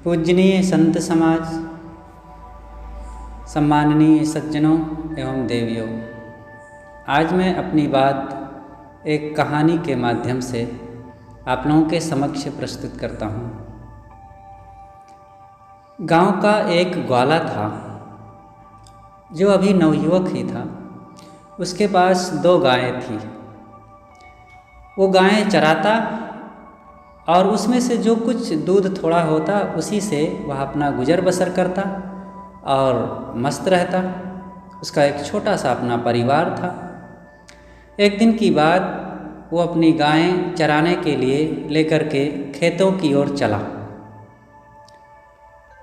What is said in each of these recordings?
पूजनीय संत समाज, सम्माननीय सज्जनों एवं देवियों, आज मैं अपनी बात एक कहानी के माध्यम से आप लोगों के समक्ष प्रस्तुत करता हूँ। गांव का एक ग्वाला था जो अभी नवयुवक ही था। उसके पास 2 गायें थी। वो गायें चराता और उसमें से जो कुछ दूध थोड़ा होता उसी से वह अपना गुजर बसर करता और मस्त रहता। उसका एक छोटा सा अपना परिवार था। एक दिन की बात, वो अपनी गायें चराने के लिए लेकर के खेतों की ओर चला।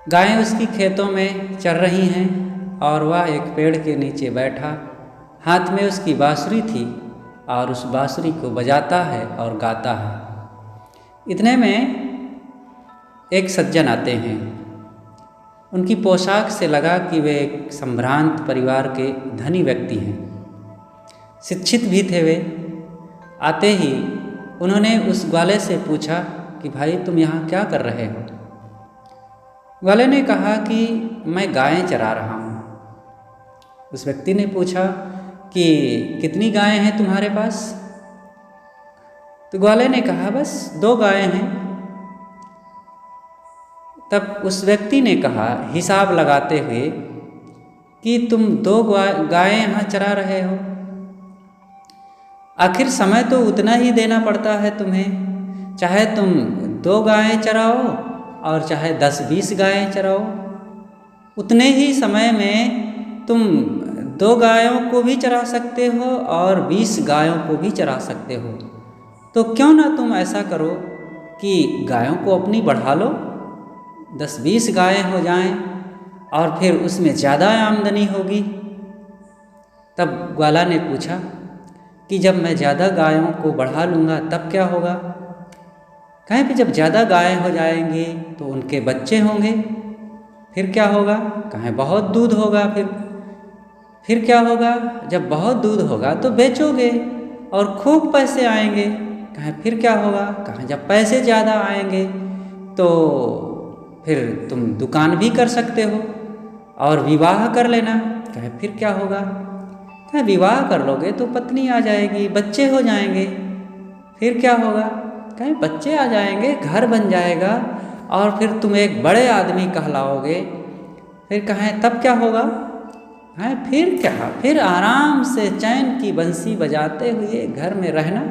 गायें उसकी खेतों में चर रही हैं और वह एक पेड़ के नीचे बैठा, हाथ में उसकी बांसुरी थी और उस बांसुरी को बजाता है और गाता है। इतने में एक सज्जन आते हैं। उनकी पोशाक से लगा कि वे एक संभ्रांत परिवार के धनी व्यक्ति हैं, शिक्षित भी थे वे। आते ही उन्होंने उस ग्वाले से पूछा कि भाई तुम यहाँ क्या कर रहे हो? ग्वाले ने कहा कि मैं गायें चरा रहा हूँ। उस व्यक्ति ने पूछा कि कितनी गायें हैं तुम्हारे पास? तो ग्वाले ने कहा बस 2 गायें हैं। तब उस व्यक्ति ने कहा हिसाब लगाते हुए कि तुम 2 गायें यहाँ चरा रहे हो, आखिर समय तो उतना ही देना पड़ता है तुम्हें, चाहे तुम 2 गायें चराओ और चाहे 10-20 गायें चराओ, उतने ही समय में तुम 2 गायों को भी चरा सकते हो और 20 गायों को भी चरा सकते हो। तो क्यों ना तुम ऐसा करो कि गायों को अपनी बढ़ा लो, 10-20 गायें हो जाएं और फिर उसमें ज़्यादा आमदनी होगी। तब ग्वाला ने पूछा कि जब मैं ज़्यादा गायों को बढ़ा लूँगा तब क्या होगा? कहें कि जब ज़्यादा गायें हो जाएंगी तो उनके बच्चे होंगे, फिर क्या होगा? कहें बहुत दूध होगा। फिर क्या होगा? जब बहुत दूध होगा तो बेचोगे और खूब पैसे आएंगे। कहें फिर क्या होगा? कहें जब पैसे ज़्यादा आएंगे तो फिर तुम दुकान भी कर सकते हो और विवाह कर लेना। कहें फिर क्या होगा? कहें विवाह कर लोगे तो पत्नी आ जाएगी, बच्चे हो जाएंगे, फिर क्या होगा? कहें बच्चे आ जाएंगे, घर बन जाएगा और फिर तुम एक बड़े आदमी कहलाओगे। फिर कहें तब क्या होगा? कहें फिर क्या? फिर आराम से चैन की बंसी बजाते हुए घर में रहना।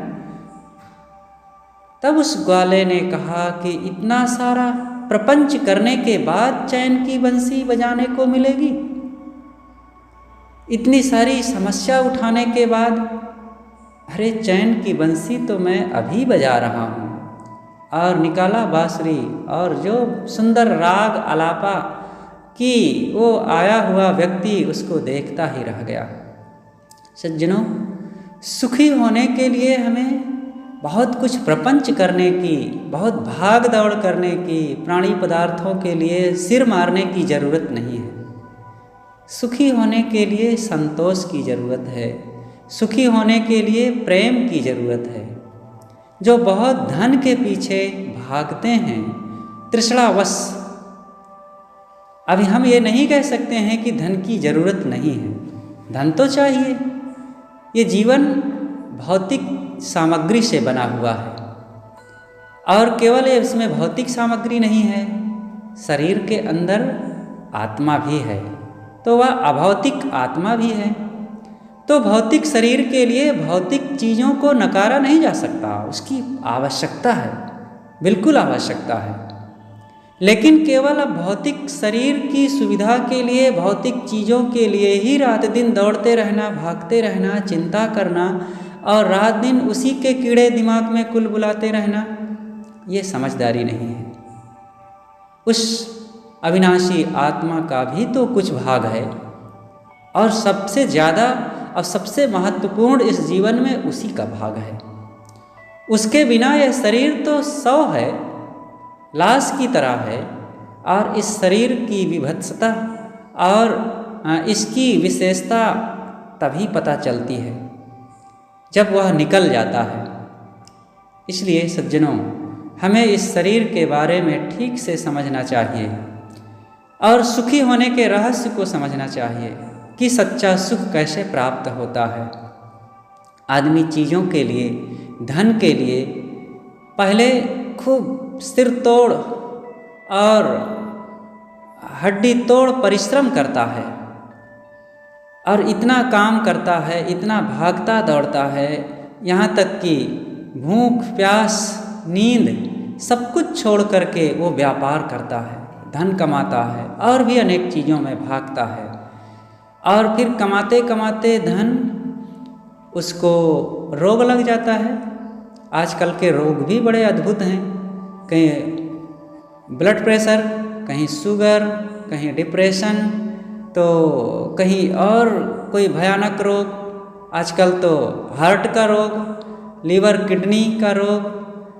तब उस ग्वाले ने कहा कि इतना सारा प्रपंच करने के बाद चैन की बंसी बजाने को मिलेगी? इतनी सारी समस्या उठाने के बाद? अरे चैन की बंसी तो मैं अभी बजा रहा हूँ। और निकाला बांसुरी और जो सुंदर राग आलापा कि वो आया हुआ व्यक्ति उसको देखता ही रह गया। सज्जनों, सुखी होने के लिए हमें बहुत कुछ प्रपंच करने की, बहुत भाग दौड़ करने की, प्राणी पदार्थों के लिए सिर मारने की ज़रूरत नहीं है। सुखी होने के लिए संतोष की ज़रूरत है, सुखी होने के लिए प्रेम की ज़रूरत है। जो बहुत धन के पीछे भागते हैं तृष्णावश, अभी हम ये नहीं कह सकते हैं कि धन की ज़रूरत नहीं है, धन तो चाहिए। ये जीवन भौतिक सामग्री से बना हुआ है और केवल इसमें भौतिक सामग्री नहीं है, शरीर के अंदर आत्मा भी है, तो वह अभौतिक आत्मा भी है। तो भौतिक शरीर के लिए भौतिक चीज़ों को नकारा नहीं जा सकता, उसकी आवश्यकता है, बिल्कुल आवश्यकता है। लेकिन केवल भौतिक शरीर की सुविधा के लिए, भौतिक चीज़ों के लिए ही रात दिन दौड़ते रहना, भागते रहना, चिंता करना और रात दिन उसी के कीड़े दिमाग में कुलबुलाते रहना, ये समझदारी नहीं है। उस अविनाशी आत्मा का भी तो कुछ भाग है और सबसे ज़्यादा और सबसे महत्वपूर्ण इस जीवन में उसी का भाग है। उसके बिना यह शरीर तो 100 है, लाश की तरह है। और इस शरीर की विभत्सता और इसकी विशेषता तभी पता चलती है जब वह निकल जाता है। इसलिए सज्जनों, हमें इस शरीर के बारे में ठीक से समझना चाहिए और सुखी होने के रहस्य को समझना चाहिए कि सच्चा सुख कैसे प्राप्त होता है। आदमी चीज़ों के लिए, धन के लिए पहले खूब सिर तोड़ और हड्डी तोड़ परिश्रम करता है और इतना काम करता है, इतना भागता दौड़ता है, यहाँ तक कि भूख प्यास नींद सब कुछ छोड़ करके वो व्यापार करता है, धन कमाता है और भी अनेक चीज़ों में भागता है। और फिर कमाते कमाते धन उसको रोग लग जाता है। आजकल के रोग भी बड़े अद्भुत हैं, कहीं ब्लड प्रेशर, कहीं शुगर, कहीं डिप्रेशन, तो कहीं और कोई भयानक रोग। आजकल तो हार्ट का रोग, लीवर किडनी का रोग,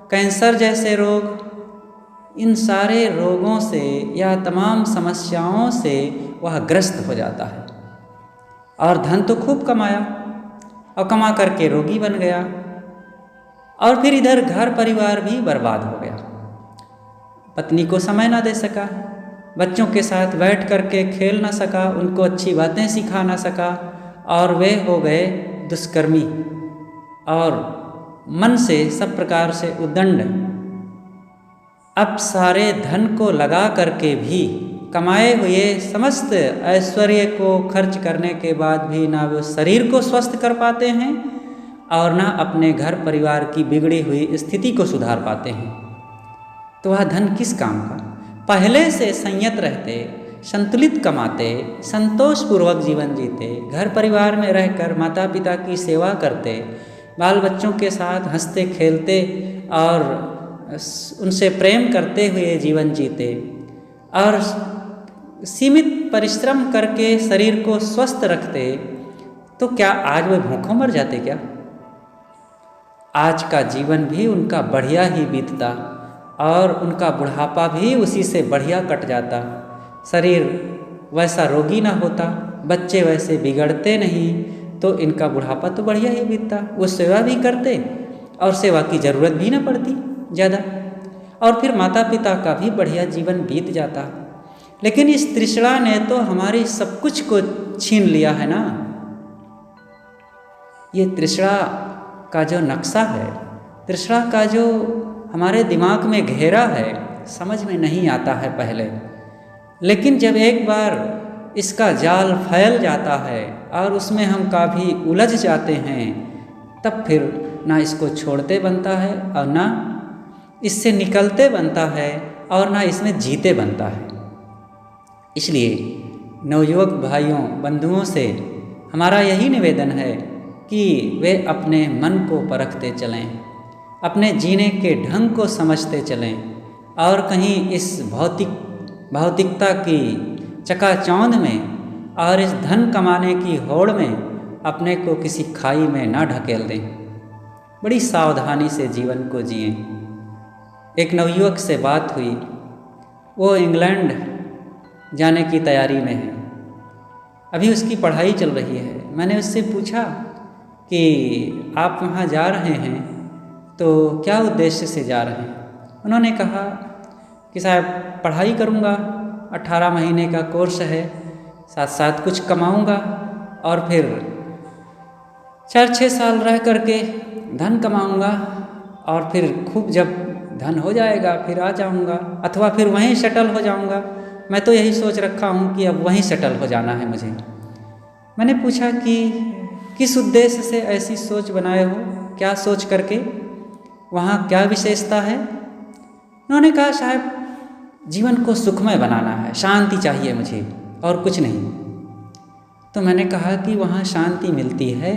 कैंसर जैसे रोग, इन सारे रोगों से या तमाम समस्याओं से वह ग्रस्त हो जाता है। और धन तो खूब कमाया और कमा करके रोगी बन गया और फिर इधर घर परिवार भी बर्बाद हो गया। पत्नी को समय ना दे सका, बच्चों के साथ बैठ करके खेल ना सका, उनको अच्छी बातें सिखा ना सका और वे हो गए दुष्कर्मी और मन से सब प्रकार से उद्दंड। अब सारे धन को लगा करके भी, कमाए हुए समस्त ऐश्वर्य को खर्च करने के बाद भी ना वो शरीर को स्वस्थ कर पाते हैं और ना अपने घर परिवार की बिगड़ी हुई स्थिति को सुधार पाते हैं। तो वह धन किस काम का? पहले से संयत रहते, संतुलित कमाते, संतोषपूर्वक जीवन जीते, घर परिवार में रहकर माता पिता की सेवा करते, बाल बच्चों के साथ हंसते खेलते और उनसे प्रेम करते हुए जीवन जीते और सीमित परिश्रम करके शरीर को स्वस्थ रखते, तो क्या आज वे भूखों मर जाते क्या? आज का जीवन भी उनका बढ़िया ही बीतता और उनका बुढ़ापा भी उसी से बढ़िया कट जाता। शरीर वैसा रोगी ना होता, बच्चे वैसे बिगड़ते नहीं, तो इनका बुढ़ापा तो बढ़िया ही बीतता। वो सेवा भी करते और सेवा की ज़रूरत भी ना पड़ती ज़्यादा, और फिर माता पिता का भी बढ़िया जीवन बीत जाता। लेकिन इस तृष्णा ने तो हमारी सब कुछ को छीन लिया है ना। ये तृष्णा का जो नक्शा है, तृष्णा का जो हमारे दिमाग में घेरा है, समझ में नहीं आता है पहले, लेकिन जब एक बार इसका जाल फैल जाता है और उसमें हम काफ़ी उलझ जाते हैं, तब फिर ना इसको छोड़ते बनता है और ना इससे निकलते बनता है और ना इसमें जीते बनता है। इसलिए नवयुवक भाइयों बंधुओं से हमारा यही निवेदन है कि वे अपने मन को परखते चलें, अपने जीने के ढंग को समझते चलें और कहीं इस भौतिकता की चकाचौंध में और इस धन कमाने की होड़ में अपने को किसी खाई में ना ढकेल दें। बड़ी सावधानी से जीवन को जिएं। एक नवयुवक से बात हुई, वो इंग्लैंड जाने की तैयारी में है, अभी उसकी पढ़ाई चल रही है। मैंने उससे पूछा कि आप वहाँ जा रहे हैं तो क्या उद्देश्य से जा रहे हैं? उन्होंने कहा कि साहब पढ़ाई करूँगा, 18 महीने का कोर्स है, साथ साथ कुछ कमाऊँगा और फिर 4-6 साल रह करके धन कमाऊँगा और फिर खूब जब धन हो जाएगा फिर आ जाऊँगा, अथवा फिर वहीं सेटल हो जाऊँगा। मैं तो यही सोच रखा हूँ कि अब वहीं सेटल हो जाना है मुझे। मैंने पूछा कि किस उद्देश्य से ऐसी सोच बनाए हो, क्या सोच करके, वहाँ क्या विशेषता है? उन्होंने कहा साहब जीवन को सुखमय बनाना है, शांति चाहिए मुझे और कुछ नहीं। तो मैंने कहा कि वहाँ शांति मिलती है,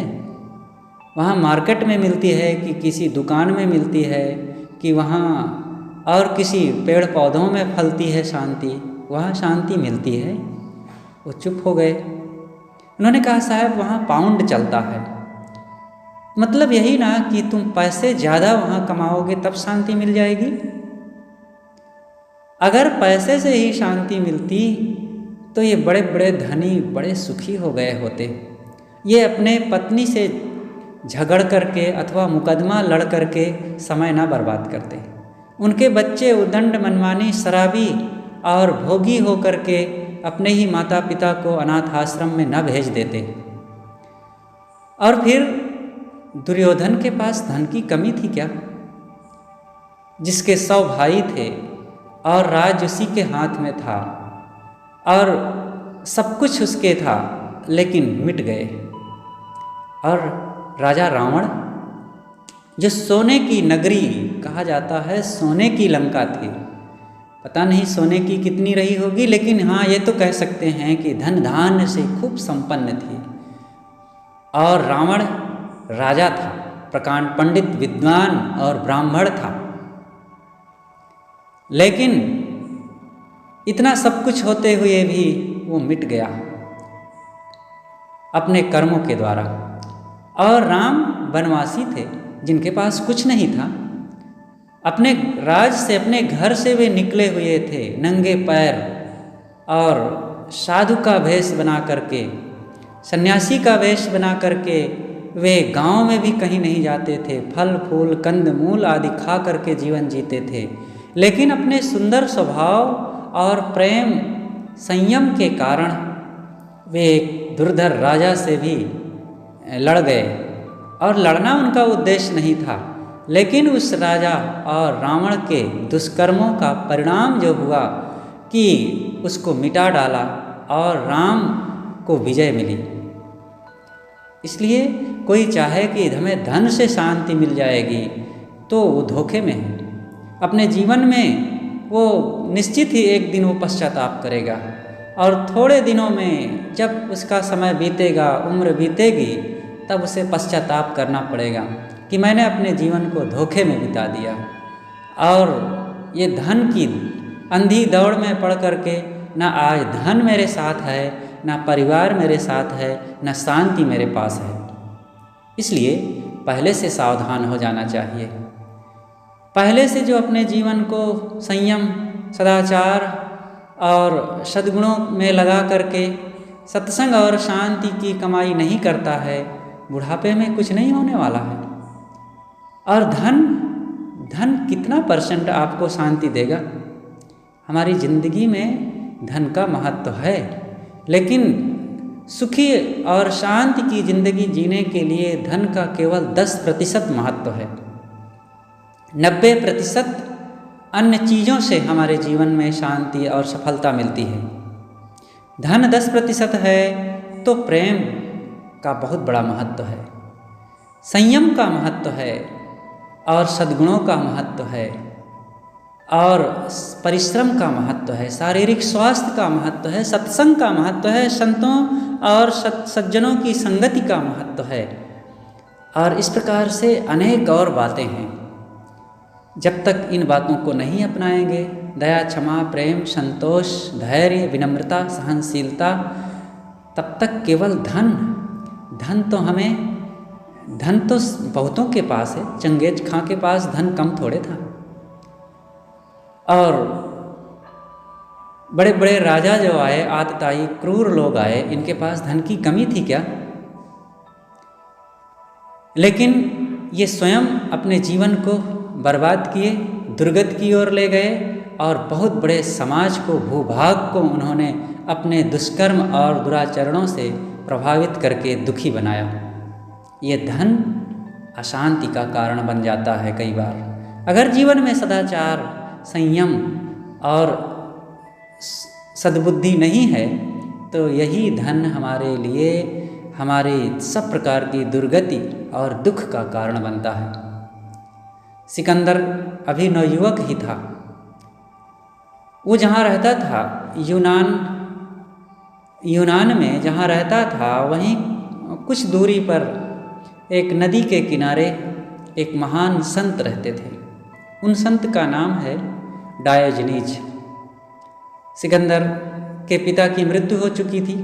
वहाँ मार्केट में मिलती है कि किसी दुकान में मिलती है कि वहाँ और किसी पेड़ पौधों में फलती है शांति? वहाँ शांति मिलती है। वो चुप हो गए। उन्होंने कहा साहब वहाँ पाउंड चलता है। मतलब यही ना कि तुम पैसे ज़्यादा वहाँ कमाओगे तब शांति मिल जाएगी। अगर पैसे से ही शांति मिलती तो ये बड़े बड़े धनी बड़े सुखी हो गए होते। ये अपने पत्नी से झगड़ करके अथवा मुकदमा लड़ करके समय ना बर्बाद करते, उनके बच्चे उद्दंड मनमानी शराबी और भोगी होकर के अपने ही माता पिता को अनाथ आश्रम में न भेज देते। और फिर दुर्योधन के पास धन की कमी थी क्या, जिसके 100 भाई थे और राज उसी के हाथ में था और सब कुछ उसके था, लेकिन मिट गए। और राजा रावण, जो सोने की नगरी कहा जाता है, सोने की लंका थी, पता नहीं सोने की कितनी रही होगी, लेकिन हाँ ये तो कह सकते हैं कि धन धान्य से खूब संपन्न थी। और रावण राजा था, प्रकांड पंडित, विद्वान और ब्राह्मण था, लेकिन इतना सब कुछ होते हुए भी वो मिट गया अपने कर्मों के द्वारा। और राम वनवासी थे, जिनके पास कुछ नहीं था, अपने राज से, अपने घर से वे निकले हुए थे नंगे पैर और साधु का वेश बना करके, सन्यासी का वेश बना करके वे गांव में भी कहीं नहीं जाते थे, फल फूल कंद मूल आदि खा करके जीवन जीते थे। लेकिन अपने सुंदर स्वभाव और प्रेम संयम के कारण वे एक दुर्धर राजा से भी लड़ गए। और लड़ना उनका उद्देश्य नहीं था, लेकिन उस राजा और रावण के दुष्कर्मों का परिणाम जो हुआ कि उसको मिटा डाला और राम को विजय मिली। इसलिए कोई चाहे कि हमें धन से शांति मिल जाएगी तो वो धोखे में है। अपने जीवन में वो निश्चित ही एक दिन वो पश्चाताप करेगा, और थोड़े दिनों में जब उसका समय बीतेगा, उम्र बीतेगी, तब उसे पश्चाताप करना पड़ेगा कि मैंने अपने जीवन को धोखे में बिता दिया। और ये धन की अंधी दौड़ में पड़ करके ना आज धन मेरे साथ है, ना परिवार मेरे साथ है, ना शांति मेरे पास है। इसलिए पहले से सावधान हो जाना चाहिए। पहले से जो अपने जीवन को संयम, सदाचार और सद्गुणों में लगा करके सत्संग और शांति की कमाई नहीं करता है, बुढ़ापे में कुछ नहीं होने वाला है। और धन कितना % आपको शांति देगा? हमारी ज़िंदगी में धन का महत्व है, लेकिन सुखी और शांति की ज़िंदगी जीने के लिए धन का केवल 10% महत्व है। 90% अन्य चीज़ों से हमारे जीवन में शांति और सफलता मिलती है। धन 10% है तो प्रेम का बहुत बड़ा महत्व है, संयम का महत्व है, और सद्गुणों का महत्व है, और परिश्रम का महत्व है, शारीरिक स्वास्थ्य का महत्व है, सत्संग का महत्व है, संतों और सज्जनों की संगति का महत्व है। और इस प्रकार से अनेक और बातें हैं। जब तक इन बातों को नहीं अपनाएंगे, दया, क्षमा, प्रेम, संतोष, धैर्य, विनम्रता, सहनशीलता, तब तक केवल धन तो हमें, धन तो बहुतों के पास है। चंगेज खां के पास धन कम थोड़े था। और बड़े बड़े राजा जो आए, आतताई क्रूर लोग आए, इनके पास धन की कमी थी क्या? लेकिन ये स्वयं अपने जीवन को बर्बाद किए, दुर्गति की ओर ले गए, और बहुत बड़े समाज को, भूभाग को उन्होंने अपने दुष्कर्म और दुराचरणों से प्रभावित करके दुखी बनाया। ये धन अशांति का कारण बन जाता है कई बार। अगर जीवन में सदाचार, संयम और सद्बुद्धि नहीं है तो यही धन हमारे लिए हमारे सब प्रकार की दुर्गति और दुख का कारण बनता है। सिकंदर अभी नवयुवक ही था। वो जहाँ रहता था, यूनान में जहाँ रहता था, वहीं कुछ दूरी पर एक नदी के किनारे एक महान संत रहते थे। उन संत का नाम है डायोजनीज। सिकंदर के पिता की मृत्यु हो चुकी थी।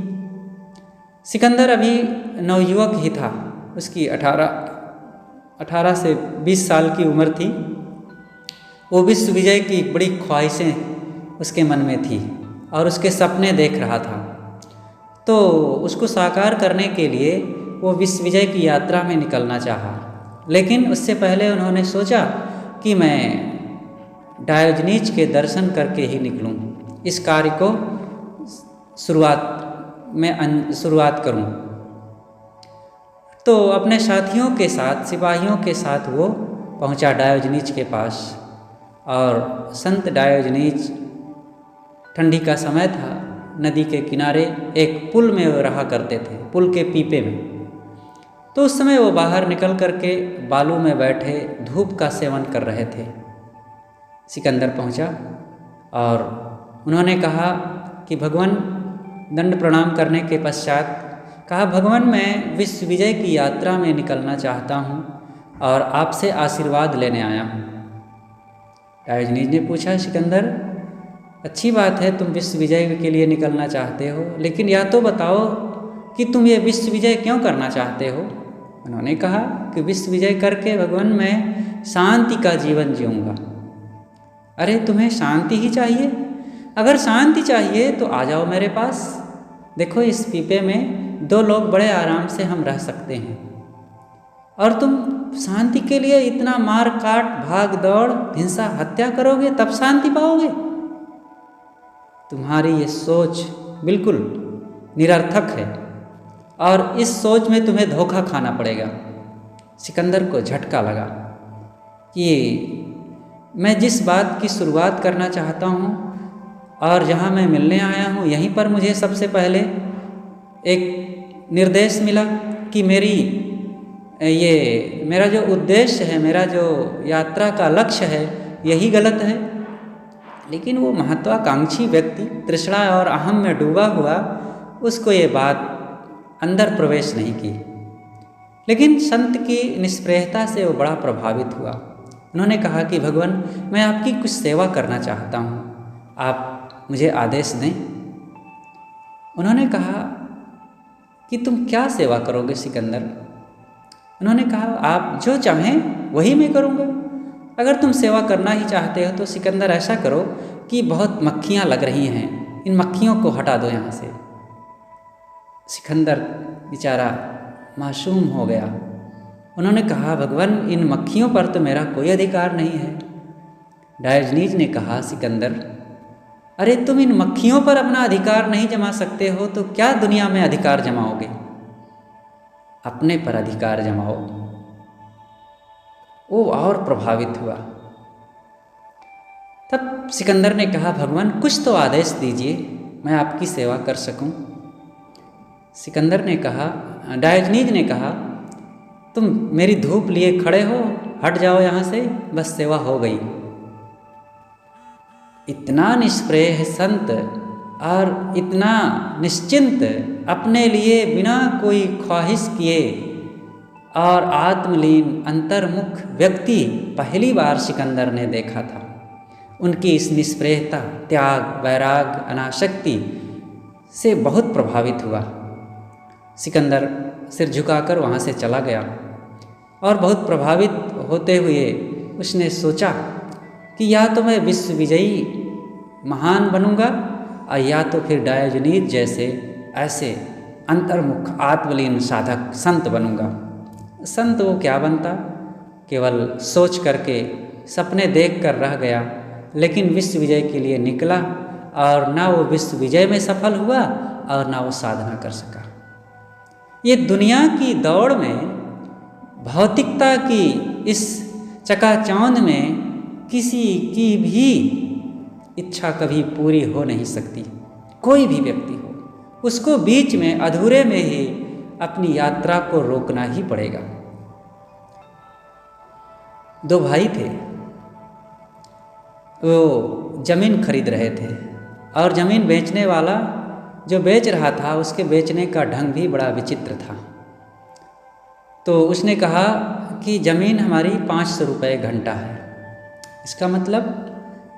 सिकंदर अभी नवयुवक ही था। उसकी 18 से 20 साल की उम्र थी। वो विश्व विजय की बड़ी ख्वाहिशें उसके मन में थी और उसके सपने देख रहा था। तो उसको साकार करने के लिए वो विश्व विजय की यात्रा में निकलना चाहा। लेकिन उससे पहले उन्होंने सोचा कि मैं डायोजनीज के दर्शन करके ही निकलूं, इस कार्य को शुरुआत करूं। तो अपने साथियों के साथ, सिपाहियों के साथ वो पहुंचा डायोजनीज के पास। और संत डायोजनीज, ठंडी का समय था, नदी के किनारे एक पुल में रहा करते थे, पुल के पीपे में। तो उस समय वो बाहर निकल करके बालू में बैठे धूप का सेवन कर रहे थे। सिकंदर पहुंचा और उन्होंने कहा कि भगवान, दंड प्रणाम करने के पश्चात कहा, भगवान मैं विश्व विजय की यात्रा में निकलना चाहता हूँ और आपसे आशीर्वाद लेने आया हूँ। डायोजनीज ने पूछा, सिकंदर अच्छी बात है, तुम विश्व विजय के लिए निकलना चाहते हो, लेकिन या तो बताओ कि तुम ये विश्व विजय क्यों करना चाहते हो। उन्होंने कहा कि विश्व विजय करके भगवान मैं शांति का जीवन जीऊँगा। अरे तुम्हें शांति ही चाहिए? अगर शांति चाहिए तो आ जाओ मेरे पास। देखो इस पीपे में 2 लोग बड़े आराम से हम रह सकते हैं, और तुम शांति के लिए इतना मार काट, भाग दौड़, हिंसा, हत्या करोगे तब शांति पाओगे? तुम्हारी ये सोच बिल्कुल निरर्थक है और इस सोच में तुम्हें धोखा खाना पड़ेगा। सिकंदर को झटका लगा कि मैं जिस बात की शुरुआत करना चाहता हूँ और जहाँ मैं मिलने आया हूँ, यहीं पर मुझे सबसे पहले एक निर्देश मिला कि मेरा जो उद्देश्य है, मेरा जो यात्रा का लक्ष्य है, यही गलत है। लेकिन वो महत्वाकांक्षी व्यक्ति, तृष्णा और अहम में डूबा हुआ, उसको ये बात अंदर प्रवेश नहीं की। लेकिन संत की निष्प्रेयता से वो बड़ा प्रभावित हुआ। उन्होंने कहा कि भगवान मैं आपकी कुछ सेवा करना चाहता हूँ, आप मुझे आदेश दें। उन्होंने कहा कि तुम क्या सेवा करोगे सिकंदर? उन्होंने कहा आप जो चाहें वही मैं करूँगा। अगर तुम सेवा करना ही चाहते हो तो सिकंदर ऐसा करो कि बहुत मक्खियाँ लग रही हैं, इन मक्खियों को हटा दो यहाँ से। सिकंदर बेचारा मासूम हो गया। उन्होंने कहा भगवान इन मक्खियों पर तो मेरा कोई अधिकार नहीं है। डायोजनीज ने कहा सिकंदर, अरे तुम इन मक्खियों पर अपना अधिकार नहीं जमा सकते हो तो क्या दुनिया में अधिकार जमाओगे? अपने पर अधिकार जमाओ। वो और प्रभावित हुआ। तब सिकंदर ने कहा भगवान कुछ तो आदेश दीजिए, मैं आपकी सेवा कर सकूं। सिकंदर ने कहा, डायोजनीज ने कहा तुम मेरी धूप लिए खड़े हो, हट जाओ यहाँ से, बस सेवा हो गई। इतना निष्प्रेय संत और इतना निश्चिंत, अपने लिए बिना कोई ख्वाहिश किए और आत्मलीन अंतर्मुख व्यक्ति पहली बार सिकंदर ने देखा था। उनकी इस निष्प्रेयता, त्याग, वैराग, अनासक्ति से बहुत प्रभावित हुआ। सिकंदर सिर झुकाकर वहाँ से चला गया और बहुत प्रभावित होते हुए उसने सोचा कि या तो मैं विश्व विजयी महान बनूंगा और या तो फिर डायोजनीज जैसे ऐसे अंतर्मुख आत्मलीन साधक संत बनूंगा। संत वो क्या बनता, केवल सोच करके सपने देख कर रह गया, लेकिन विश्व विजय के लिए निकला और ना वो विश्व विजय में सफल हुआ और ना वो साधना कर सका। ये दुनिया की दौड़ में, भौतिकता की इस चकाचौंध में किसी की भी इच्छा कभी पूरी हो नहीं सकती। कोई भी व्यक्ति हो, उसको बीच में अधूरे में ही अपनी यात्रा को रोकना ही पड़ेगा। 2 भाई थे, वो जमीन खरीद रहे थे और जमीन बेचने वाला जो बेच रहा था उसके बेचने का ढंग भी बड़ा विचित्र था। तो उसने कहा कि ज़मीन हमारी 500 रुपये घंटा है। इसका मतलब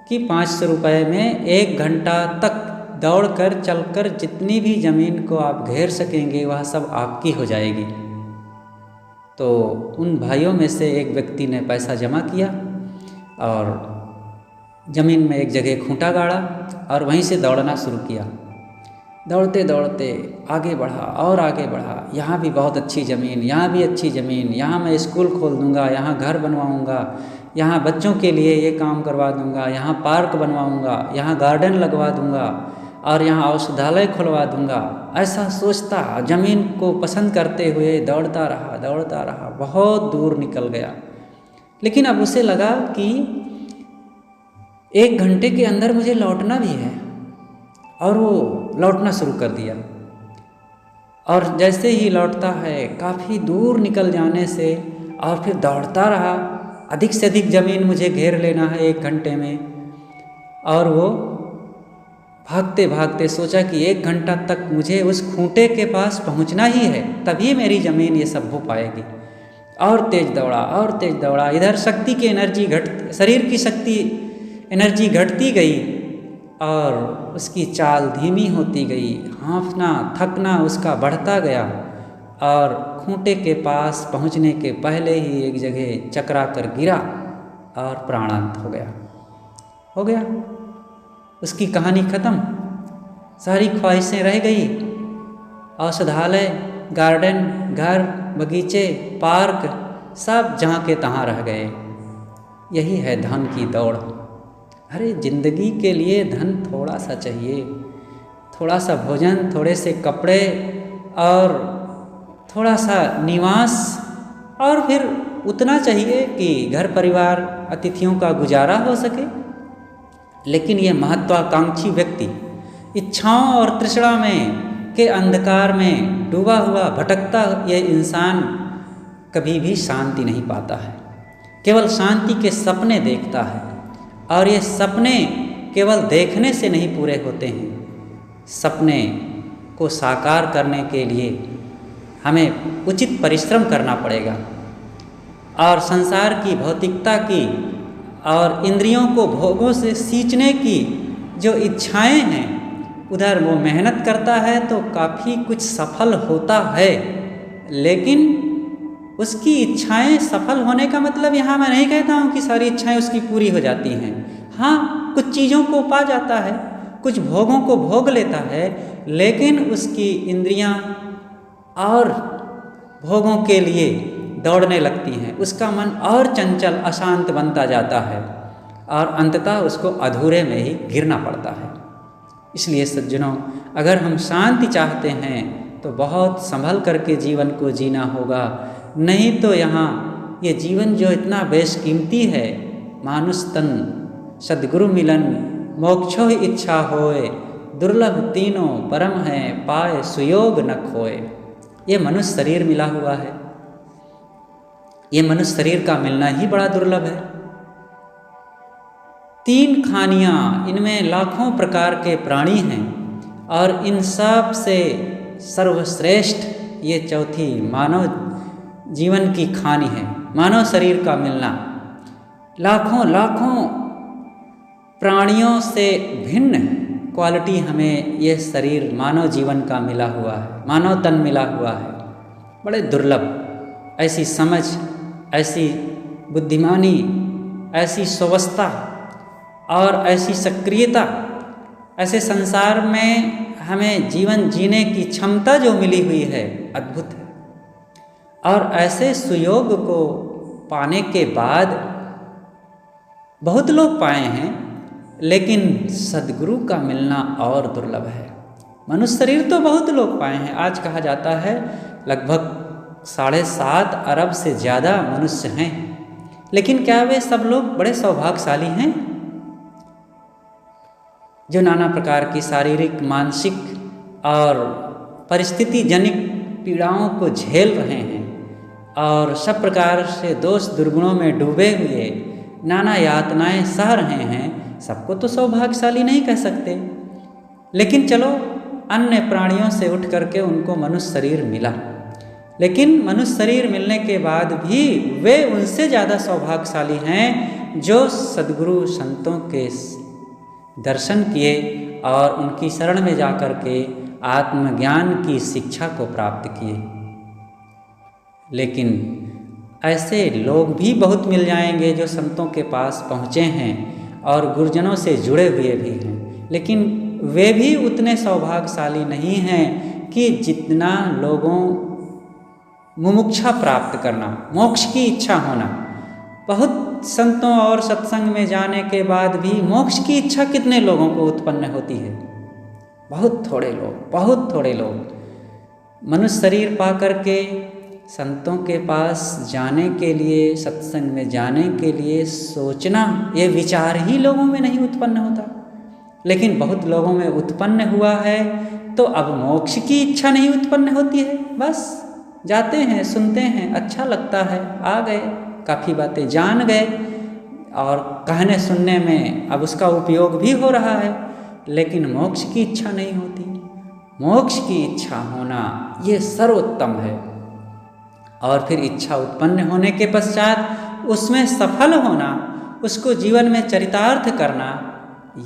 कि 500 रुपये में 1 घंटा तक दौड़कर चलकर जितनी भी ज़मीन को आप घेर सकेंगे वह सब आपकी हो जाएगी। तो उन भाइयों में से एक व्यक्ति ने पैसा जमा किया और ज़मीन में एक जगह खूंटा गाड़ा और वहीं से दौड़ना शुरू किया। दौड़ते दौड़ते आगे बढ़ा और आगे बढ़ा। यहाँ भी बहुत अच्छी ज़मीन, यहाँ भी अच्छी ज़मीन, यहाँ मैं स्कूल खोल दूँगा, यहाँ घर बनवाऊँगा, यहाँ बच्चों के लिए ये काम करवा दूंगा, यहाँ पार्क बनवाऊंगा, यहाँ गार्डन लगवा दूंगा और यहाँ औषधालय खुलवा दूंगा। ऐसा सोचता ज़मीन को पसंद करते हुए दौड़ता रहा, बहुत दूर निकल गया। लेकिन अब उसे लगा कि 1 घंटे के अंदर मुझे लौटना भी है, और वो लौटना शुरू कर दिया। और जैसे ही लौटता है, काफ़ी दूर निकल जाने से और फिर दौड़ता रहा, अधिक से अधिक ज़मीन मुझे घेर लेना है 1 घंटे में। और वो भागते भागते सोचा कि 1 घंटा तक मुझे उस खूंटे के पास पहुंचना ही है, तभी मेरी ज़मीन ये सब हो पाएगी। और तेज़ दौड़ा, इधर शक्ति की एनर्जी शरीर की शक्ति एनर्जी घटती गई और उसकी चाल धीमी होती गई, हाँफना थकना उसका बढ़ता गया और खूंटे के पास पहुंचने के पहले ही एक जगह चकरा कर गिरा और प्राणांत हो गया। उसकी कहानी खत्म, सारी ख्वाहिशें रह गई। औषधालय, गार्डन, घर, बगीचे, पार्क सब जहाँ के तहाँ रह गए। यही है धन की दौड़। अरे ज़िंदगी के लिए धन थोड़ा सा चाहिए, थोड़ा सा भोजन, थोड़े से कपड़े और थोड़ा सा निवास, और फिर उतना चाहिए कि घर परिवार अतिथियों का गुजारा हो सके। लेकिन ये महत्वाकांक्षी व्यक्ति इच्छाओं और तृष्णा में के अंधकार में डूबा हुआ भटकता ये इंसान कभी भी शांति नहीं पाता है, केवल शांति के सपने देखता है। और ये सपने केवल देखने से नहीं पूरे होते हैं, सपने को साकार करने के लिए हमें उचित परिश्रम करना पड़ेगा। और संसार की भौतिकता की और इंद्रियों को भोगों से सींचने की जो इच्छाएं हैं, उधर वो मेहनत करता है तो काफ़ी कुछ सफल होता है। लेकिन उसकी इच्छाएं सफल होने का मतलब यहाँ मैं नहीं कहता हूँ कि सारी इच्छाएं उसकी पूरी हो जाती हैं। हाँ, कुछ चीज़ों को पा जाता है, कुछ भोगों को भोग लेता है, लेकिन उसकी इंद्रियां और भोगों के लिए दौड़ने लगती हैं, उसका मन और चंचल अशांत बनता जाता है और अंततः उसको अधूरे में ही गिरना पड़ता है। इसलिए सज्जनों, अगर हम शांति चाहते हैं तो बहुत संभल करके जीवन को जीना होगा, नहीं तो यहाँ ये जीवन जो इतना बेशकीमती है, मानुष तन सद्गुरु मिलन मोक्षो ही इच्छा होए, दुर्लभ तीनों परम है पाए सुयोग न खोए। ये मनुष्य शरीर मिला हुआ है, ये मनुष्य शरीर का मिलना ही बड़ा दुर्लभ है। 3 खानियाँ, इनमें लाखों प्रकार के प्राणी हैं और इन सब से सर्वश्रेष्ठ ये चौथी मानव जीवन की खानी है, मानव शरीर का मिलना। लाखों प्राणियों से भिन्न क्वालिटी हमें ये शरीर मानव जीवन का मिला हुआ है, मानव तन मिला हुआ है, बड़े दुर्लभ। ऐसी समझ, ऐसी बुद्धिमानी, ऐसी स्वस्थता और ऐसी सक्रियता, ऐसे संसार में हमें जीवन जीने की क्षमता जो मिली हुई है, अद्भुत है। और ऐसे सुयोग को पाने के बाद बहुत लोग पाए हैं, लेकिन सद्गुरु का मिलना और दुर्लभ है। मनुष्य शरीर तो बहुत लोग पाए हैं, आज कहा जाता है लगभग 7.5 अरब से ज़्यादा मनुष्य हैं, लेकिन क्या वे सब लोग बड़े सौभाग्यशाली हैं जो नाना प्रकार की शारीरिक, मानसिक और परिस्थिति जनित पीड़ाओं को झेल रहे हैं और सब प्रकार से दोष दुर्गुणों में डूबे हुए नाना यातनाएं सह रहे हैं? सबको तो सौभाग्यशाली नहीं कह सकते, लेकिन चलो अन्य प्राणियों से उठ करके उनको मनुष्य शरीर मिला। लेकिन मनुष्य शरीर मिलने के बाद भी वे उनसे ज़्यादा सौभाग्यशाली हैं जो सद्गुरु संतों के दर्शन किए और उनकी शरण में जाकर के आत्मज्ञान की शिक्षा को प्राप्त किए। लेकिन ऐसे लोग भी बहुत मिल जाएंगे जो संतों के पास पहुँचे हैं और गुरुजनों से जुड़े हुए भी हैं, लेकिन वे भी उतने सौभाग्यशाली नहीं हैं कि जितना लोगों मुमुक्षा प्राप्त करना, मोक्ष की इच्छा होना, बहुत संतों और सत्संग में जाने के बाद भी मोक्ष की इच्छा कितने लोगों को उत्पन्न होती है? बहुत थोड़े लोग। मनुष्य शरीर पा करके संतों के पास जाने के लिए, सत्संग में जाने के लिए सोचना, ये विचार ही लोगों में नहीं उत्पन्न होता। लेकिन बहुत लोगों में उत्पन्न हुआ है, तो अब मोक्ष की इच्छा नहीं उत्पन्न होती है। बस जाते हैं, सुनते हैं, अच्छा लगता है, आ गए, काफ़ी बातें जान गए और कहने सुनने में अब उसका उपयोग भी हो रहा है, लेकिन मोक्ष की इच्छा नहीं होती। मोक्ष की इच्छा होना ये सर्वोत्तम है। और फिर इच्छा उत्पन्न होने के पश्चात उसमें सफल होना, उसको जीवन में चरितार्थ करना,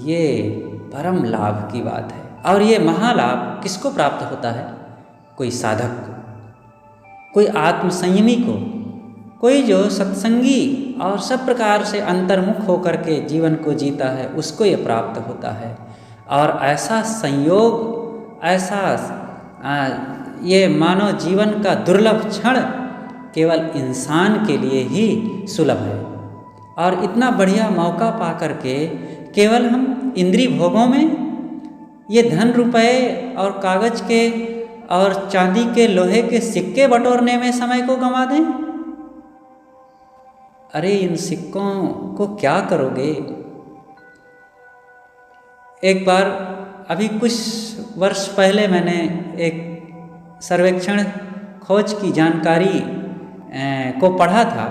ये परम लाभ की बात है। और ये महालाभ किसको प्राप्त होता है? कोई साधक को, कोई आत्मसंयमी को, कोई जो सत्संगी और सब प्रकार से अंतर्मुख होकर के जीवन को जीता है, उसको ये प्राप्त होता है। और ऐसा संयोग, ऐसा ये मानव जीवन का दुर्लभ क्षण केवल इंसान के लिए ही सुलभ है। और इतना बढ़िया मौका पा करके केवल हम इंद्रिय भोगों में, ये धन रुपए और कागज के और चांदी के लोहे के सिक्के बटोरने में समय को गंवा दें। अरे इन सिक्कों को क्या करोगे? एक बार अभी कुछ वर्ष पहले मैंने एक सर्वेक्षण खोज की जानकारी को पढ़ा था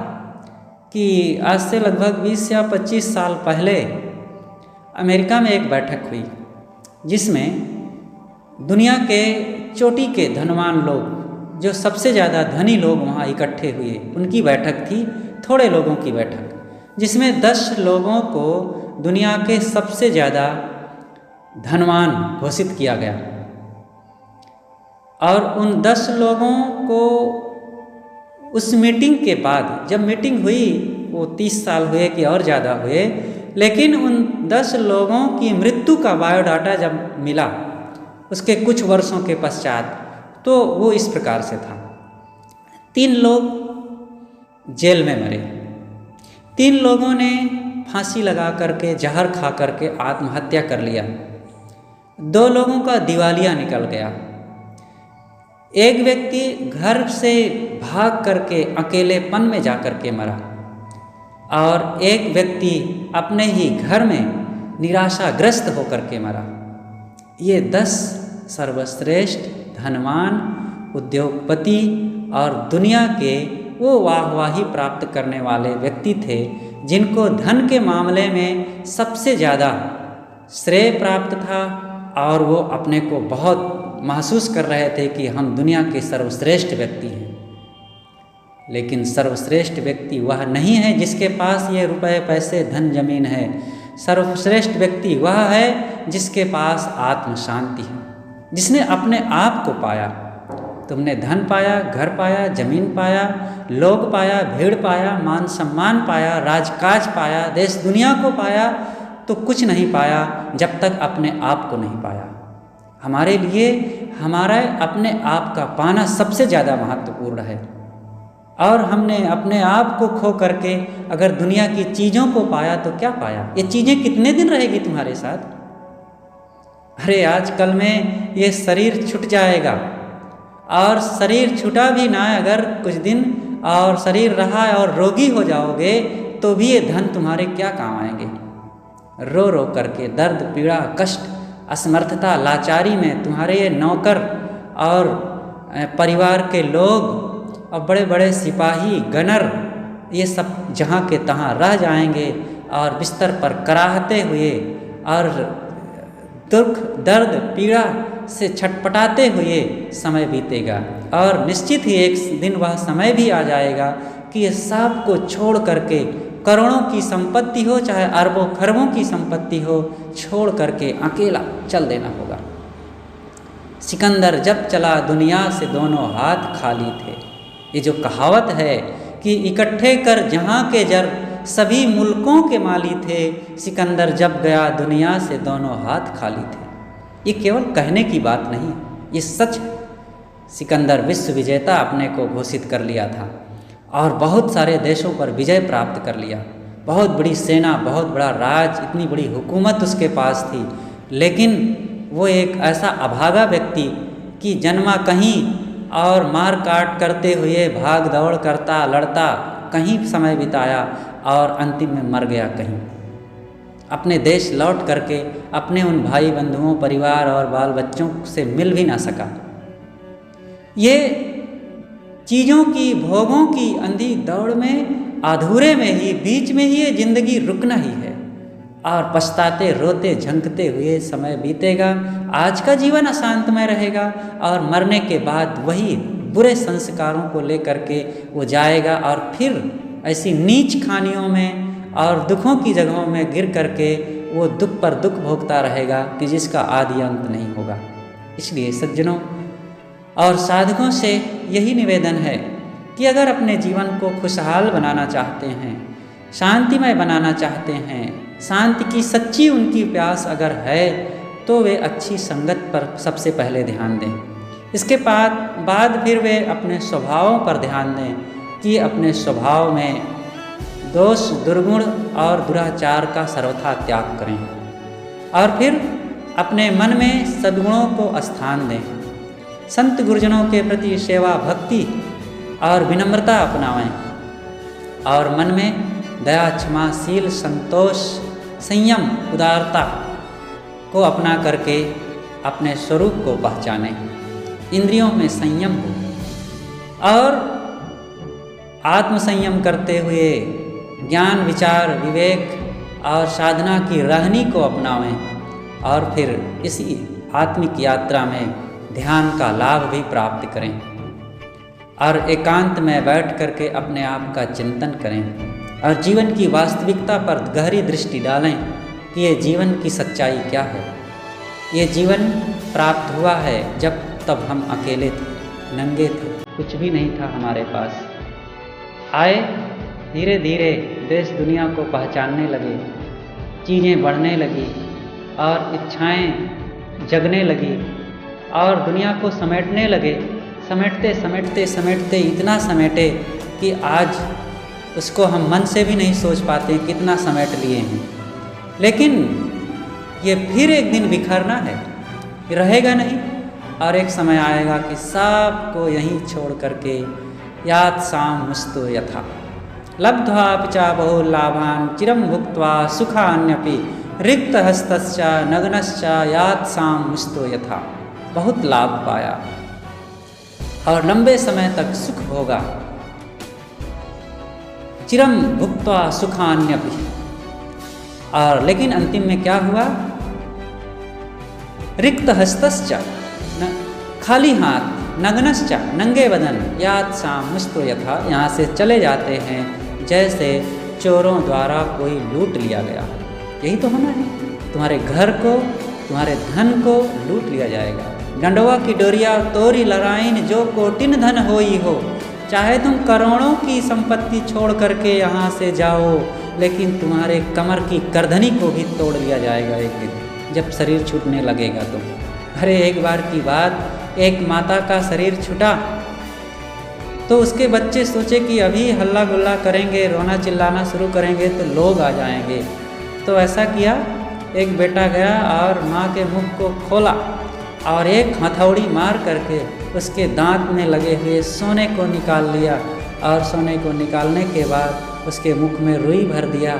कि आज से लगभग 20 या 25 साल पहले अमेरिका में एक बैठक हुई, जिसमें दुनिया के चोटी के धनवान लोग, जो सबसे ज़्यादा धनी लोग वहाँ इकट्ठे हुए, उनकी बैठक थी। थोड़े लोगों की बैठक, जिसमें 10 लोगों को दुनिया के सबसे ज़्यादा धनवान घोषित किया गया। और उन 10 लोगों को उस मीटिंग के बाद, जब मीटिंग हुई, वो 30 साल हुए कि और ज़्यादा हुए, लेकिन उन 10 लोगों की मृत्यु का बायोडाटा जब मिला उसके कुछ वर्षों के पश्चात, तो वो इस प्रकार से था। 3 लोग जेल में मरे, 3 लोगों ने फांसी लगा करके, जहर खा करके आत्महत्या कर लिया, 2 लोगों का दिवालिया निकल गया, एक व्यक्ति घर से भाग करके अकेलेपन में जा कर के मरा, और एक व्यक्ति अपने ही घर में निराशाग्रस्त होकर के मरा। ये 10 सर्वश्रेष्ठ धनवान उद्योगपति और दुनिया के वो वाहवाही प्राप्त करने वाले व्यक्ति थे, जिनको धन के मामले में सबसे ज़्यादा श्रेय प्राप्त था, और वो अपने को बहुत महसूस कर रहे थे कि हम दुनिया के सर्वश्रेष्ठ व्यक्ति हैं। लेकिन सर्वश्रेष्ठ व्यक्ति वह नहीं है जिसके पास ये रुपए पैसे धन जमीन है। सर्वश्रेष्ठ व्यक्ति वह है जिसके पास आत्म शांति है, जिसने अपने आप को पाया। तुमने धन पाया, घर पाया, जमीन पाया, लोग पाया, भीड़ पाया, मान सम्मान पाया, राजकाज पाया, देश दुनिया को पाया, तो कुछ नहीं पाया जब तक अपने आप को नहीं पाया। हमारे लिए हमारा अपने आप का पाना सबसे ज़्यादा महत्वपूर्ण है। और हमने अपने आप को खो करके अगर दुनिया की चीज़ों को पाया तो क्या पाया? ये चीज़ें कितने दिन रहेगी तुम्हारे साथ? अरे आजकल में ये शरीर छूट जाएगा, और शरीर छूटा भी ना अगर कुछ दिन, और शरीर रहा और रोगी हो जाओगे, तो भी ये धन तुम्हारे क्या काम आएंगे? रो रो करके दर्द, पीड़ा, कष्ट, असमर्थता, लाचारी में तुम्हारे ये नौकर और परिवार के लोग और बड़े बड़े सिपाही गनर, ये सब जहाँ के तहाँ रह जाएंगे, और बिस्तर पर कराहते हुए और दुख, दर्द, पीड़ा से छटपटाते हुए समय बीतेगा। और निश्चित ही एक दिन वह समय भी आ जाएगा कि ये सब को छोड़ करके, करोड़ों की संपत्ति हो चाहे अरबों खरबों की संपत्ति हो, छोड़ करके अकेला चल देना होगा। सिकंदर जब चला दुनिया से दोनों हाथ खाली थे। ये जो कहावत है कि इकट्ठे कर जहाँ के जर सभी मुल्कों के माली थे, सिकंदर जब गया दुनिया से दोनों हाथ खाली थे, ये केवल कहने की बात नहीं, ये सच है। सिकंदर विश्व विजेता अपने को घोषित कर लिया था और बहुत सारे देशों पर विजय प्राप्त कर लिया, बहुत बड़ी सेना, बहुत बड़ा राज, इतनी बड़ी हुकूमत उसके पास थी, लेकिन वो एक ऐसा अभागा व्यक्ति कि जन्मा कहीं और मार काट करते हुए भाग दौड़ करता, लड़ता, कहीं समय बिताया और अंतिम में मर गया कहीं। अपने देश लौट करके अपने उन भाई बंधुओं, परिवार और बाल बच्चों से मिल भी ना सका। ये चीज़ों की, भोगों की अंधी दौड़ में, अधूरे में ही, बीच में ही ये जिंदगी रुकना ही है और पछताते, रोते, झंकते हुए समय बीतेगा। आज का जीवन अशांतमय रहेगा और मरने के बाद वही बुरे संस्कारों को लेकर के वो जाएगा और फिर ऐसी नीच खानियों में और दुखों की जगहों में गिर करके वो दुख पर दुख भोगता रहेगा कि जिसका आदि अंत नहीं होगा। इसलिए सज्जनों और साधकों से यही निवेदन है कि अगर अपने जीवन को खुशहाल बनाना चाहते हैं, शांतिमय बनाना चाहते हैं, शांति की सच्ची उनकी प्यास अगर है, तो वे अच्छी संगत पर सबसे पहले ध्यान दें। इसके बाद फिर वे अपने स्वभावों पर ध्यान दें कि अपने स्वभाव में दोष, दुर्गुण और दुराचार का सर्वथा त्याग करें और फिर अपने मन में सद्गुणों को स्थान दें। संत गुरुजनों के प्रति सेवा, भक्ति और विनम्रता अपनाएं और मन में दया, क्षमाशील, संतोष, संयम, उदारता को अपना करके अपने स्वरूप को पहचानें। इंद्रियों में संयम हो और आत्मसंयम करते हुए ज्ञान, विचार, विवेक और साधना की रहनी को अपनाएं और फिर इसी आत्मिक यात्रा में ध्यान का लाभ भी प्राप्त करें और एकांत में बैठ करके अपने आप का चिंतन करें और जीवन की वास्तविकता पर गहरी दृष्टि डालें कि ये जीवन की सच्चाई क्या है। ये जीवन प्राप्त हुआ है जब तब हम अकेले थे, नंगे थे, कुछ भी नहीं था हमारे पास। आए, धीरे धीरे देश दुनिया को पहचानने लगे, चीज़ें बढ़ने लगी और इच्छाएं जगने लगी और दुनिया को समेटने लगे। समेटते समेटते समेटते इतना समेटे कि आज उसको हम मन से भी नहीं सोच पाते कितना समेट लिए हैं। लेकिन ये फिर एक दिन बिखरना है, रहेगा नहीं और एक समय आएगा कि सबको यहीं छोड़ करके यात साम मुस्तो यथा लब्ध्वा पिचा बहुलाभान चिरम भुक्त्वा सुखान्यपि रिक्त हस्तश्च नग्नश्च यात साम मुस्तो यथा। बहुत लाभ पाया और लंबे समय तक सुख भोगा। चिरम भुक्त्वा सुखान्यपि, और लेकिन अंतिम में क्या हुआ? रिक्त हस्तश्च, खाली हाथ, नग्नश्च, नंगे बदन, यात साम मुस्तो यथा, यहाँ से चले जाते हैं जैसे चोरों द्वारा कोई लूट लिया गया। यही तो होना है, तुम्हारे घर को, तुम्हारे धन को लूट लिया जाएगा। गंडवा की डोरिया तोरी लड़ाइन जो कोटिन धन होई हो। चाहे तुम करोड़ों की संपत्ति छोड़ करके यहाँ से जाओ, लेकिन तुम्हारे कमर की करधनी को भी तोड़ लिया जाएगा एक दिन जब शरीर छूटने लगेगा तो। अरे एक बार की बात, एक माता का शरीर छूटा तो उसके बच्चे सोचे कि अभी हल्ला गुल्ला करेंगे, रोना चिल्लाना शुरू करेंगे तो लोग आ जाएंगे। तो ऐसा किया, एक बेटा गया और माँ के मुख को खोला और एक हथौड़ी मार करके उसके दांत में लगे हुए सोने को निकाल लिया और सोने को निकालने के बाद उसके मुख में रुई भर दिया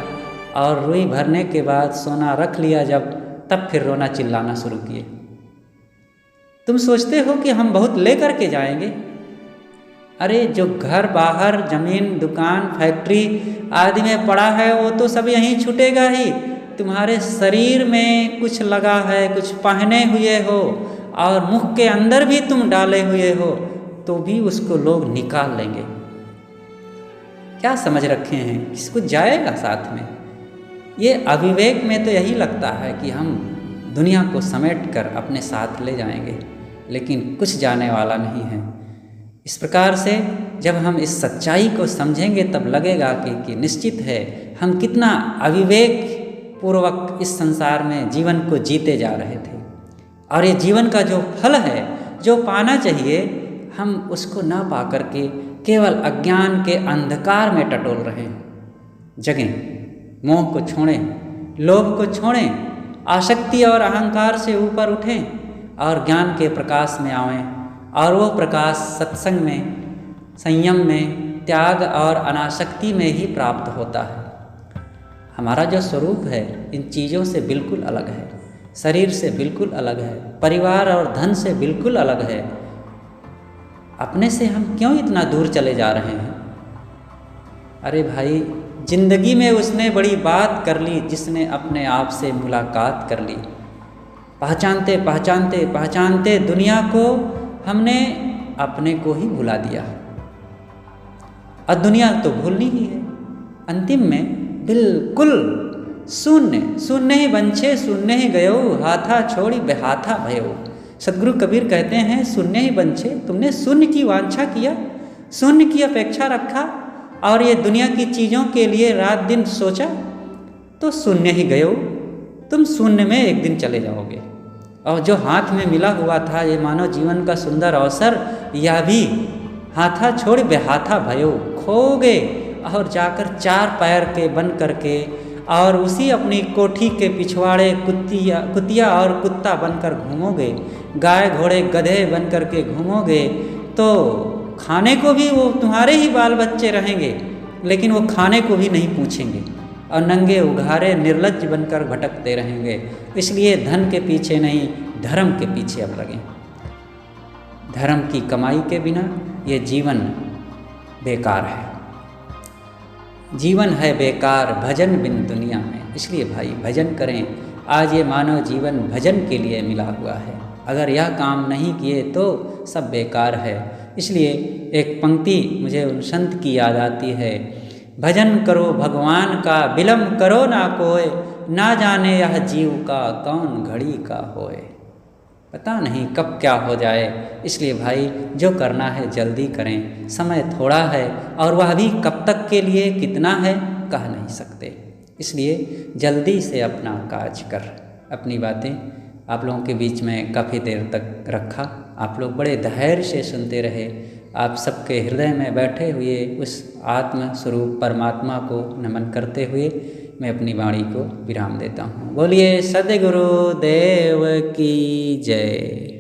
और रुई भरने के बाद सोना रख लिया जब, तब फिर रोना चिल्लाना शुरू किए। तुम सोचते हो कि हम बहुत ले करके जाएंगे? अरे जो घर बाहर, जमीन, दुकान, फैक्ट्री आदि में पड़ा है वो तो सब यहीं छूटेगा ही। तुम्हारे शरीर में कुछ लगा है, कुछ पहने हुए हो और मुख के अंदर भी तुम डाले हुए हो तो भी उसको लोग निकाल लेंगे। क्या समझ रखे हैं, किसको जाएगा साथ में? ये अविवेक में तो यही लगता है कि हम दुनिया को समेट कर अपने साथ ले जाएंगे, लेकिन कुछ जाने वाला नहीं है। इस प्रकार से जब हम इस सच्चाई को समझेंगे तब लगेगा कि निश्चित है हम कितना अविवेक पूर्वक इस संसार में जीवन को जीते जा रहे थे और ये जीवन का जो फल है, जो पाना चाहिए, हम उसको ना पा करके केवल अज्ञान के अंधकार में टटोल रहे हैं। जगें, मोह को छोड़ें, लोभ को छोड़ें, आसक्ति और अहंकार से ऊपर उठें और ज्ञान के प्रकाश में आवें। और वो प्रकाश सत्संग में, संयम में, त्याग और अनासक्ति में ही प्राप्त होता है। हमारा जो स्वरूप है इन चीज़ों से बिल्कुल अलग है, शरीर से बिल्कुल अलग है, परिवार और धन से बिल्कुल अलग है। अपने से हम क्यों इतना दूर चले जा रहे हैं? अरे भाई, जिंदगी में उसने बड़ी बात कर ली जिसने अपने आप से मुलाकात कर ली। पहचानते पहचानते पहचानते दुनिया को हमने अपने को ही भुला दिया। और दुनिया तो भूलनी ही है। अंतिम में बिल्कुल शून्य, शून्य ही बंछे शून्य ही गयो, हाथा छोड़ी बेहाथा भयो। सदगुरु कबीर कहते हैं, शून्य ही बंछे, तुमने शून्य की वांछा किया, शून्य की अपेक्षा रखा और ये दुनिया की चीज़ों के लिए रात दिन सोचा, तो शून्य ही गयो। तुम शून्य में एक दिन चले जाओगे। और जो हाथ में मिला हुआ था ये मानव जीवन का सुंदर अवसर, यह भी हाथा छोड़ बेहाथा भयो, खो गए और जाकर चार पैर के बन करके और उसी अपनी कोठी के पिछवाड़े कुतिया और कुत्ता बनकर घूमोगे, गाय घोड़े गधे बन करके घूमोगे, तो खाने को भी वो तुम्हारे ही बाल बच्चे रहेंगे, लेकिन वो खाने को भी नहीं पूछेंगे और नंगे उघारे निर्लज्ज बनकर भटकते रहेंगे। इसलिए धन के पीछे नहीं, धर्म के पीछे अब लगें। धर्म की कमाई के बिना ये जीवन बेकार है, जीवन है बेकार भजन बिन दुनिया में। इसलिए भाई भजन करें। आज ये मानव जीवन भजन के लिए मिला हुआ है। अगर यह काम नहीं किए तो सब बेकार है। इसलिए एक पंक्ति मुझे उन संत की याद आती है, भजन करो भगवान का, विलम्ब करो ना कोय, ना जाने यह जीव का कौन घड़ी का होए। पता नहीं कब क्या हो जाए। इसलिए भाई जो करना है जल्दी करें, समय थोड़ा है और वह भी कब तक के लिए कितना है कह नहीं सकते। इसलिए जल्दी से अपना काज कर। अपनी बातें आप लोगों के बीच में काफ़ी देर तक रखा, आप लोग बड़े धैर्य से सुनते रहे। आप सबके हृदय में बैठे हुए उस आत्म स्वरूप परमात्मा को नमन करते हुए मैं अपनी वाणी को विराम देता हूँ। बोलिए सद्गुरु देव की जय।